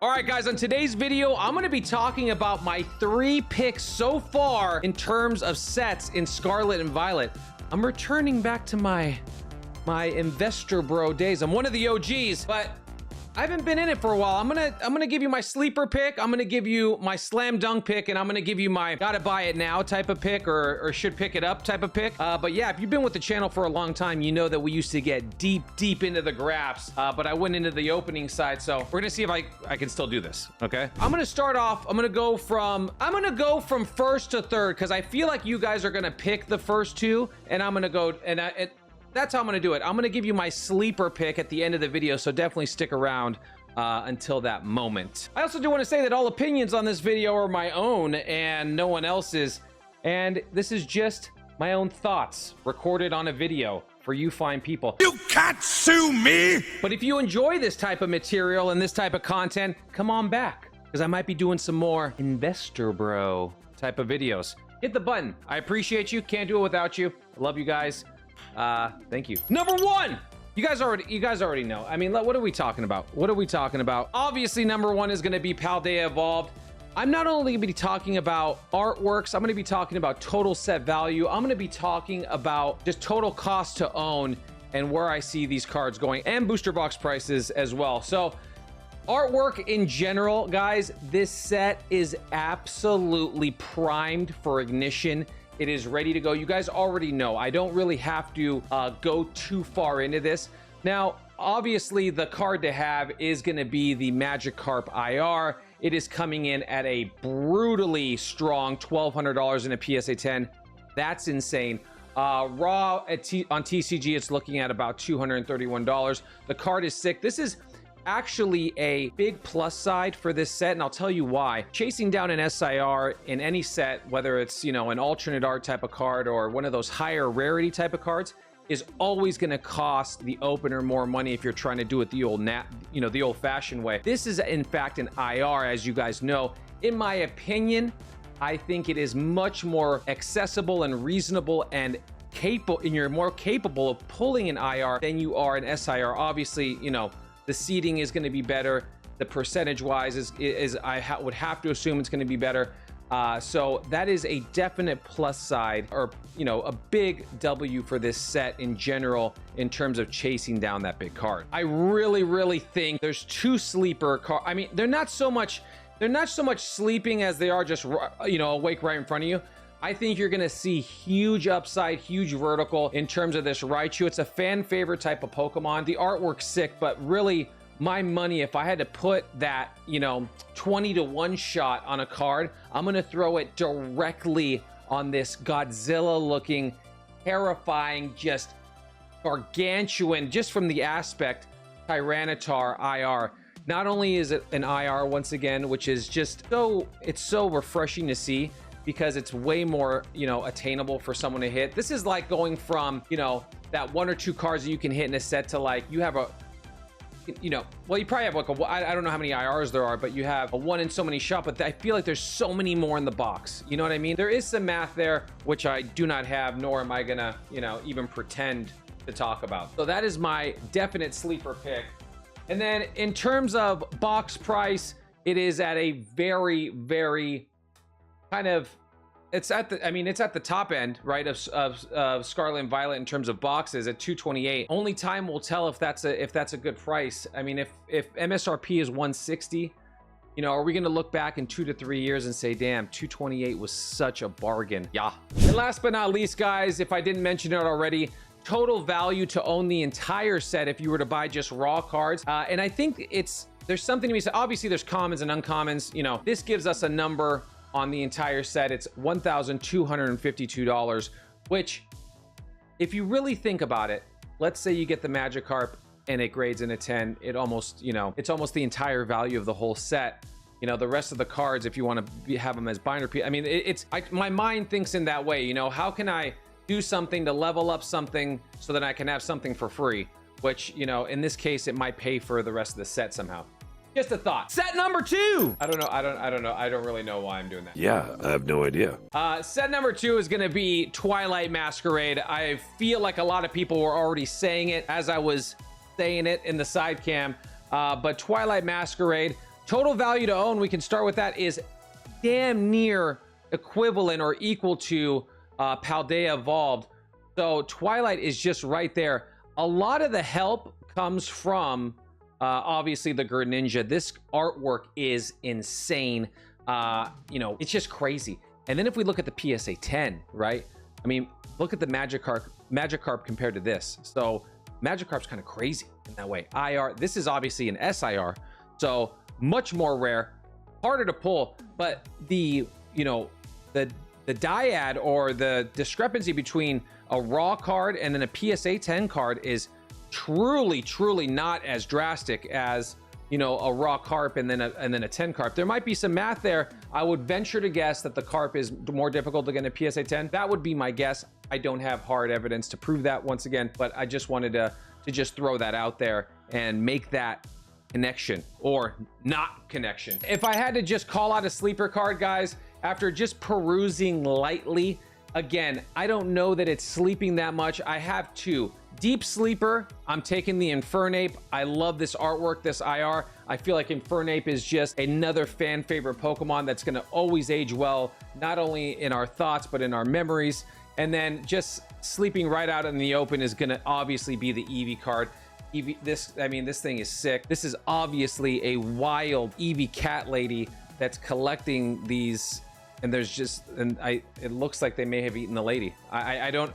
All right, guys, on today's video, I'm going to be talking about my 3 picks so far in terms of sets in Scarlet and Violet. I'm returning back to my investor bro days. I'm one of the OGs, but I haven't been in it for a while. I'm gonna give you my sleeper pick. I'm gonna give you my slam dunk pick, and I'm gonna give you my gotta buy it now type of pick, or should pick it up type of pick. But yeah, if you've been with the channel for a long time, you know that we used to get deep into the graphs. But I went into the opening side, so we're gonna see if I can still do this. Okay. I'm gonna start off. I'm gonna go from first to third because I feel like you guys are gonna pick the first two, and I'm gonna go that's how I'm going to do it. I'm going to give you my sleeper pick at the end of the video, so definitely stick around until that moment. I also do want to say that all opinions on this video are my own and no one else's, and this is just my own thoughts recorded on a video for you fine people. You can't sue me! But if you enjoy this type of material and this type of content, come on back, because I might be doing some more investor bro type of videos. Hit the button. I appreciate you. Can't do it without you. I love you guys. Thank you. Number 1, you guys already know. I mean, what are we talking about? Obviously, number 1 is going to be Paldea Evolved. I'm not only going to be talking about artworks, I'm going to be talking about total set value. I'm going to be talking about just total cost to own and where I see these cards going, and booster box prices as well. So artwork in general, guys, this set is absolutely primed for ignition. It is ready to go. You guys already know. I don't really have to go too far into this. Now, obviously, the card to have is going to be the Magikarp IR. It is coming in at a brutally strong $1,200 in a PSA 10. That's insane. Raw on TCG, it's looking at about $231. The card is sick. This is actually a big plus side for this set, and I'll tell you why. Chasing down an SIR in any set, whether it's, you know, an alternate art type of card or one of those higher rarity type of cards, is always going to cost the opener more money if you're trying to do it the old-fashioned way. This is in fact an IR, as you guys know. In my opinion, I think it is much more accessible and reasonable and capable, and you're more capable of pulling an IR than you are an SIR. Obviously, you know, the seating is going to be better. The percentage-wise would have to assume it's going to be better. So that is a definite plus side, or, you know, a big W for this set in general in terms of chasing down that big card. I really think there's 2 sleeper cards. I mean, they're not so much sleeping as they are just, you know, awake right in front of you. I think you're going to see huge upside, huge vertical in terms of this Raichu. It's a fan favorite type of Pokemon. The artwork's sick, but really my money, if I had to put that, you know, 20 to 1 shot on a card, I'm going to throw it directly on this Godzilla looking, terrifying, just gargantuan, just from the aspect, Tyranitar IR. Not only is it an IR once again, which is just it's so refreshing to see, because it's way more, you know, attainable for someone to hit. This is like going from, you know, that 1 or 2 cards that you can hit in a set to, like, you have a, you know, well, you probably have like I don't know how many IRs there are, but you have a 1 in so many shot, but I feel like there's so many more in the box. You know what I mean? There is some math there, which I do not have, nor am I gonna, you know, even pretend to talk about. So that is my definite sleeper pick. And then in terms of box price, it is at a very kind of, it's at the top end, right, of Scarlet and Violet in terms of boxes at $228. Only time will tell if that's a good price. I mean, if MSRP is $160, you know, are we going to look back in 2 to 3 years and say, damn, $228 was such a bargain? Yeah. And last but not least, guys, if I didn't mention it already, total value to own the entire set if you were to buy just raw cards. And I think there's something to be said. Obviously, there's commons and uncommons. You know, this gives us a number on the entire set. It's $1,252, which, if you really think about it, let's say you get the Magikarp and it grades in a 10, it almost, you know, it's almost the entire value of the whole set. You know, the rest of the cards, if you want to have them as binder piece, I mean, my mind thinks in that way. You know, how can I do something to level up something so that I can have something for free? Which, you know, in this case, it might pay for the rest of the set somehow. Just a thought. Set number 2. I don't know. I don't really know why I'm doing that. Yeah, I have no idea. Set number 2 is going to be Twilight Masquerade. I feel like a lot of people were already saying it as I was saying it in the side cam. But Twilight Masquerade, Total value to own, we can start with that, is damn near equivalent or equal to Paldea Evolved. So Twilight is just right there. A lot of the help comes from obviously the Greninja. This artwork is insane. You know, it's just crazy. And then if we look at the PSA 10, right? I mean, look at the Magikarp compared to this. So Magikarp's kind of crazy in that way. IR, this is obviously an SIR, so much more rare, harder to pull. But the, you know, the dyad or the discrepancy between a raw card and then a PSA 10 card is truly not as drastic as, you know, a raw carp and then a 10 carp. There might be some math there. I would venture to guess that the carp is more difficult to get in a PSA 10. That would be my guess. I don't have hard evidence to prove that once again, but I just wanted to just throw that out there and make that connection or not connection. If I had to just call out a sleeper card, guys, after just perusing lightly, again, I don't know that it's sleeping that much. I have two. Deep sleeper, I'm taking the Infernape. I love this artwork, this IR. I feel like Infernape is just another fan favorite Pokemon that's gonna always age well, not only in our thoughts, but in our memories. And then just sleeping right out in the open is gonna obviously be the Eevee card. Eevee, I mean, this thing is sick. This is obviously a wild Eevee cat lady that's collecting these, and there's just, it looks like they may have eaten the lady. I don't,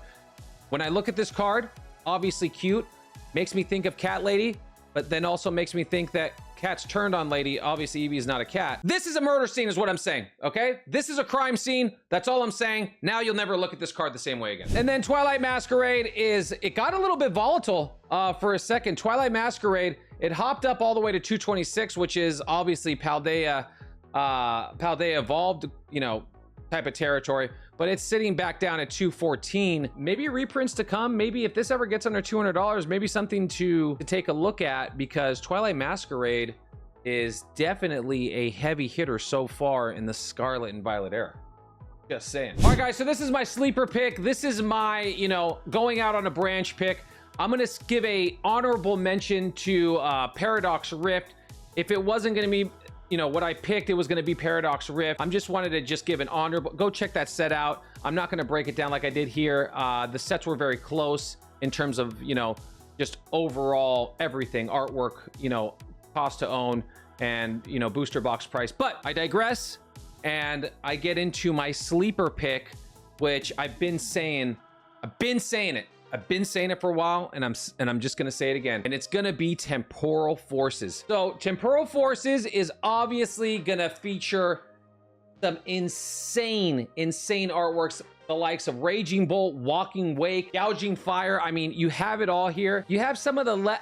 when I look at this card, obviously cute, makes me think of cat lady, but then also makes me think that cat's turned on lady. Obviously Eevee is not a cat. This is a murder scene is what I'm saying, okay? This is a crime scene. That's all I'm saying. Now you'll never look at this card the same way again. And then Twilight Masquerade it got a little bit volatile for a second. Twilight Masquerade, it hopped up all the way to 226, which is obviously Paldea Evolved, you know, type of territory, but it's sitting back down at 214. Maybe reprints to come. Maybe if this ever gets under $200, maybe something to take a look at, because Twilight Masquerade is definitely a heavy hitter so far in the Scarlet and Violet era. Just saying. All right, guys, so this is my sleeper pick. This is my, you know, going out on a branch pick. I'm gonna give a honorable mention to Paradox Rift. If it wasn't gonna be, you know, what I picked, it was going to be Paradox Rift. I'm just wanted to just give an honorable, go check that set out. I'm not going to break it down like I did here. The sets were very close in terms of, you know, just overall everything, artwork, you know, cost to own, and, you know, booster box price. But I digress, and I get into my sleeper pick, which I've been saying it for a while, and I'm just gonna say it again, and it's gonna be Temporal Forces. So Temporal Forces is obviously gonna feature some insane artworks, the likes of Raging Bolt, Walking Wake, Gouging Fire. I mean, you have it all here. You have some of the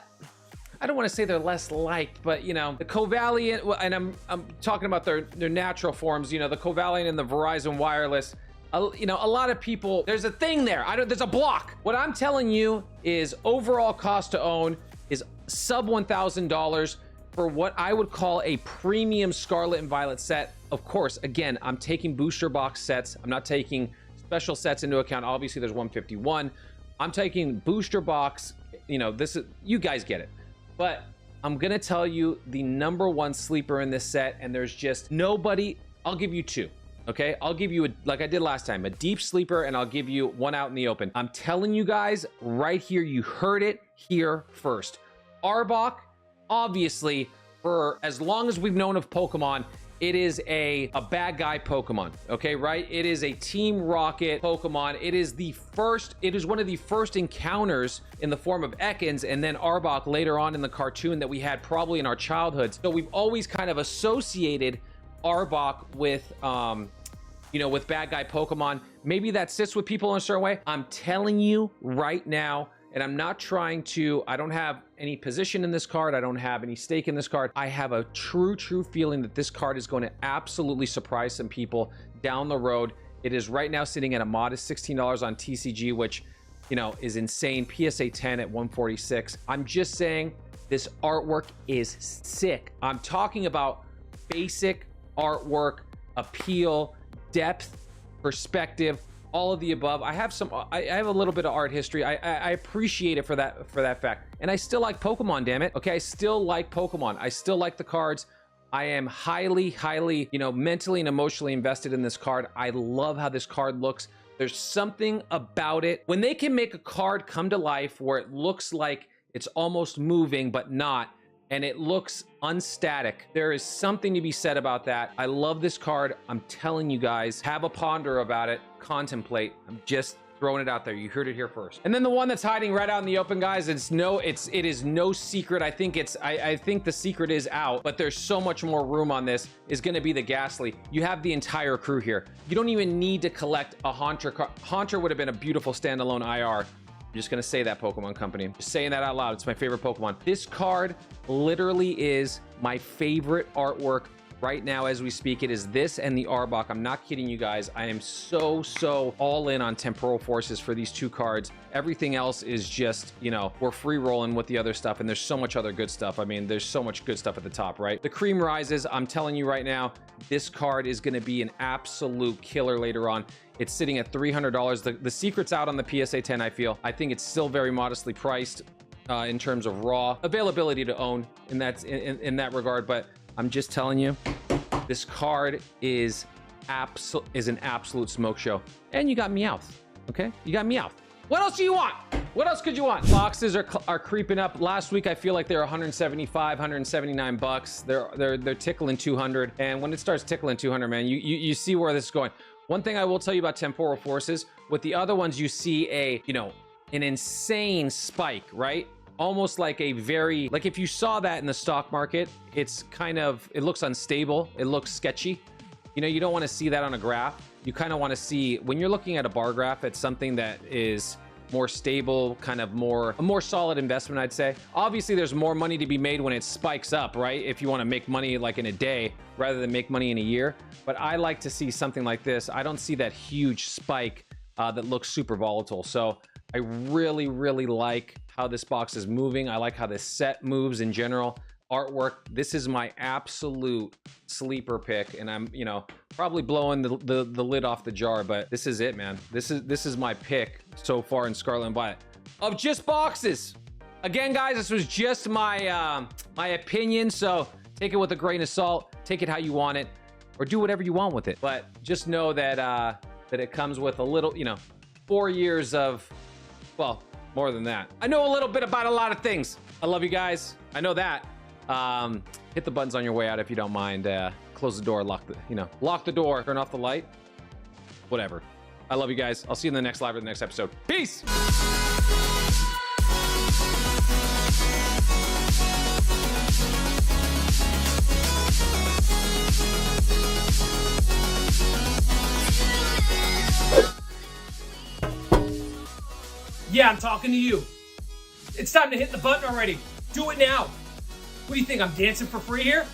I don't want to say they're less liked, but, you know, the Covaliant, and I'm talking about their natural forms, you know, the Covaliant and the Verizon Wireless. You know, a lot of people, there's a thing there. There's a block. What I'm telling you is overall cost to own is sub $1,000 for what I would call a premium Scarlet and Violet set. Of course, again, I'm taking booster box sets. I'm not taking special sets into account. Obviously, there's 151. I'm taking booster box. You know, this is, you guys get it. But I'm going to tell you the #1 sleeper in this set, and there's just nobody. I'll give you two. Okay, I'll give you, like I did last time, a deep sleeper, and I'll give you one out in the open. I'm telling you guys right here, you heard it here first. Arbok, obviously, for as long as we've known of Pokemon, it is a bad guy Pokemon, okay, right? It is a Team Rocket Pokemon. It is one of the first encounters in the form of Ekans, and then Arbok later on in the cartoon that we had probably in our childhoods. So we've always kind of associated Arbok with, you know, with bad guy Pokemon. Maybe that sits with people in a certain way. I'm telling you right now, and I'm not trying to, I don't have any position in this card. I don't have any stake in this card. I have a true feeling that this card is going to absolutely surprise some people down the road. It is right now sitting at a modest $16 on TCG, which, you know, is insane. PSA 10 at 146. I'm just saying this artwork is sick. I'm talking about basic artwork, appeal, depth, perspective, all of the above. I have a little bit of art history. I appreciate it for that fact. And I still like Pokemon, damn it. Okay, I still like Pokemon. I still like the cards. I am highly, you know, mentally and emotionally invested in this card. I love how this card looks. There's something about it. When they can make a card come to life where it looks like it's almost moving, but not, and it looks unstatic, there is something to be said about that. I love this card. I'm telling you guys, have a ponder about it, contemplate. I'm just throwing it out there. You heard it here first. And then the one that's hiding right out in the open, guys, it is no secret. I think the secret is out, but there's so much more room on this, is going to be the Ghastly. You have the entire crew here. You don't even need to collect a Haunter card. Haunter would have been a beautiful standalone IR. I'm just going to say that, Pokemon Company. Just saying that out loud. It's my favorite Pokemon. This card literally is my favorite artwork right now as we speak. It is this and the Arbok. I'm not kidding you guys. I am so all in on Temporal Forces for these two cards. Everything else is just, you know, we're free rolling with the other stuff, and there's so much other good stuff. I mean, there's so much good stuff at the top, right? The cream rises. I'm telling you right now, this card is going to be an absolute killer later on. It's sitting at $300. The secret's out on the PSA 10, I feel. I think it's still very modestly priced in terms of raw availability to own in that regard, but I'm just telling you, this card is an absolute smoke show. And you got Meowth, okay? You got Meowth. What else do you want? What else could you want? Boxes are creeping up. Last week, I feel like they're 175, 179 bucks. They're tickling 200. And when it starts tickling 200, man, you see where this is going. One thing I will tell you about Temporal Forces, with the other ones, you see an insane spike, right? Almost like a very, like if you saw that in the stock market, it's kind of, it looks unstable. It looks sketchy. You know, you don't want to see that on a graph. You kind of want to see, when you're looking at a bar graph, it's something that is more stable, kind of a more solid investment, I'd say. Obviously, there's more money to be made when it spikes up, right? If you want to make money like in a day rather than make money in a year. But I like to see something like this. I don't see that huge spike that looks super volatile. So I really like how this box is moving. I like how this set moves in general. Artwork, this is my absolute sleeper pick, and I'm, you know, probably blowing the lid off the jar, but this is it, man. This is my pick so far in Scarlet and Violet of just boxes. Again, guys, this was just my my opinion, so take it with a grain of salt. Take it how you want it, or do whatever you want with it. But just know that that it comes with a little, you know, 4 years of, well, more than that. I know a little bit about a lot of things. I love you guys. I know that. Hit the buttons on your way out if you don't mind. Close the door, lock the door, turn off the light, whatever. I love you guys. I'll see you in the next live or the next episode. Peace. Yeah, I'm talking to you. It's time to hit the button already. Do it now. What do you think, I'm dancing for free here?